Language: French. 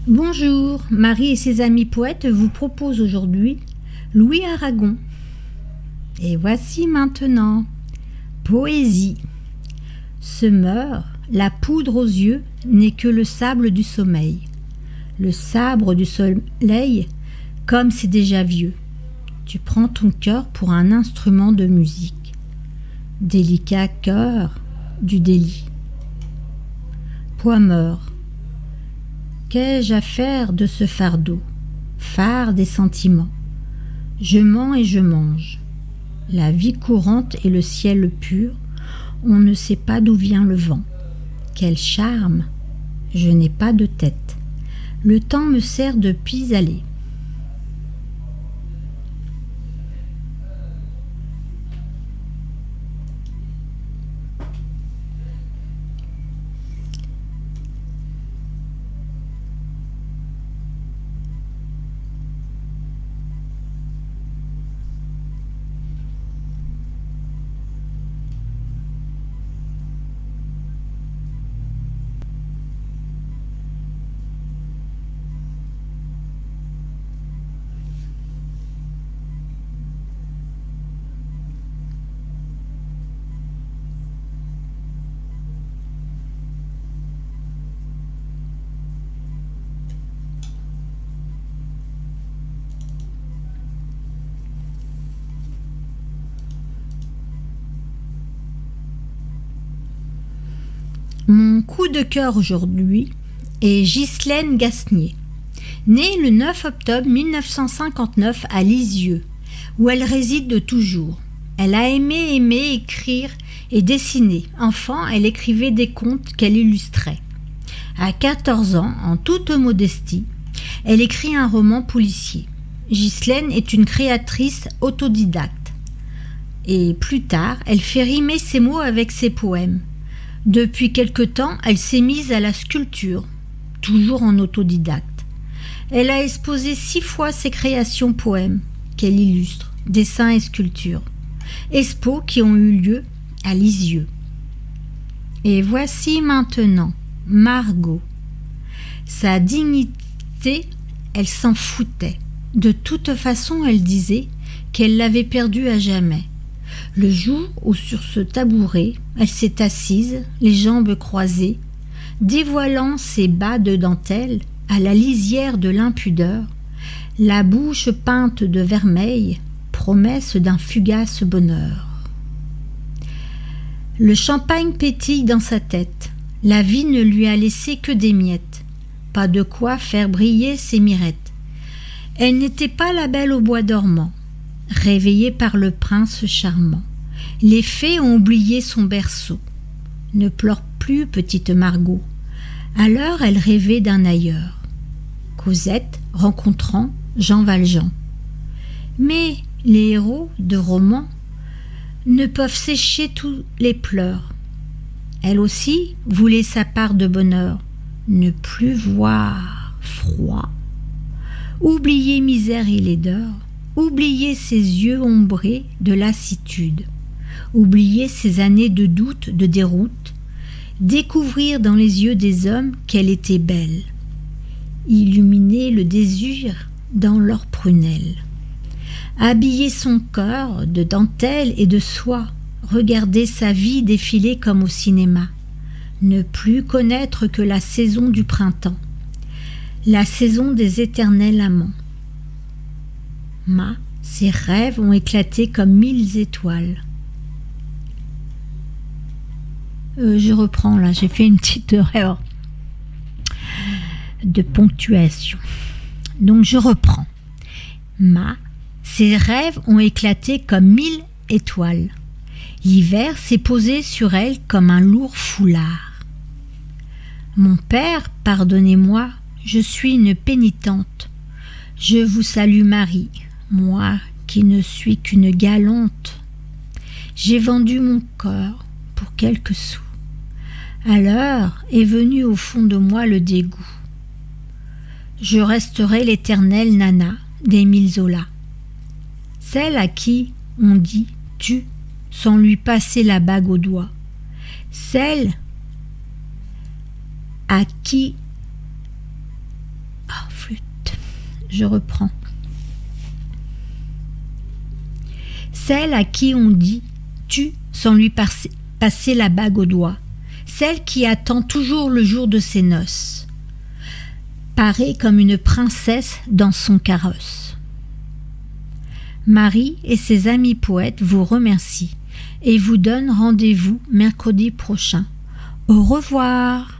Bonjour, Marie et ses amis poètes vous proposent aujourd'hui Louis Aragon. Et voici maintenant Poésie. Se meurt, la poudre aux yeux n'est que le sable du sommeil. Le sabre du soleil, comme c'est déjà vieux. Tu prends ton cœur pour un instrument de musique. Délicat cœur du délit. Poids meurt. Qu'ai-je à faire de ce fardeau, phare des sentiments? Je mens et je mange. La vie courante et le ciel pur, on ne sait pas d'où vient le vent. Quel charme! Je n'ai pas de tête. Le temps me sert de pis-aller. Mon coup de cœur aujourd'hui est Ghislaine Gasnier, née le 9 octobre 1959 à Lisieux, où elle réside de toujours. Elle a aimé écrire et dessiner. Enfant, elle écrivait des contes qu'elle illustrait. À 14 ans, en toute modestie, elle écrit un roman policier. Ghislaine est une créatrice autodidacte. Et plus tard, elle fait rimer ses mots avec ses poèmes. Depuis quelque temps, elle s'est mise à la sculpture, toujours en autodidacte. Elle a exposé 6 fois ses créations poèmes qu'elle illustre, dessins et sculptures. Expos qui ont eu lieu à Lisieux. Et voici maintenant Margot. Sa dignité, elle s'en foutait. De toute façon, elle disait qu'elle l'avait perdue à jamais. Le jour où sur ce tabouret, elle s'est assise, les jambes croisées, dévoilant ses bas de dentelle à la lisière de l'impudeur, la bouche peinte de vermeil, promesse d'un fugace bonheur. Le champagne pétille dans sa tête, la vie ne lui a laissé que des miettes, pas de quoi faire briller ses mirettes. Elle n'était pas la belle au bois dormant, réveillée par le prince charmant. Les fées ont oublié son berceau. Ne pleure plus, petite Margot. Alors elle rêvait d'un ailleurs. Cosette rencontrant Jean Valjean. Mais les héros de romans ne peuvent sécher tous les pleurs. Elle aussi voulait sa part de bonheur. Ne plus voir froid. Oublier misère et laideur. Oublier ses yeux ombrés de lassitude, oublier ses années de doute, de déroute, découvrir dans les yeux des hommes qu'elle était belle, illuminer le désir dans leurs prunelles, habiller son cœur de dentelle et de soie, regarder sa vie défiler comme au cinéma, ne plus connaître que la saison du printemps, la saison des éternels amants. Ses rêves ont éclaté comme 1000 étoiles. Je reprends là, j'ai fait une petite erreur de ponctuation. Donc je reprends. Ses rêves ont éclaté comme 1000 étoiles. L'hiver s'est posé sur elle comme un lourd foulard. Mon père, pardonnez-moi, je suis une pénitente. Je vous salue Marie. Moi qui ne suis qu'une galante, j'ai vendu mon corps pour quelques sous. Alors est venu au fond de moi le dégoût. Je resterai l'éternelle nana d'Émile Zola, celle à qui on dit tu sans lui passer la bague au doigt, celle à qui Je reprends. Celle à qui on dit « tu » sans lui passer la bague au doigt. Celle qui attend toujours le jour de ses noces. Parée comme une princesse dans son carrosse. Marie et ses amis poètes vous remercient et vous donnent rendez-vous mercredi prochain. Au revoir.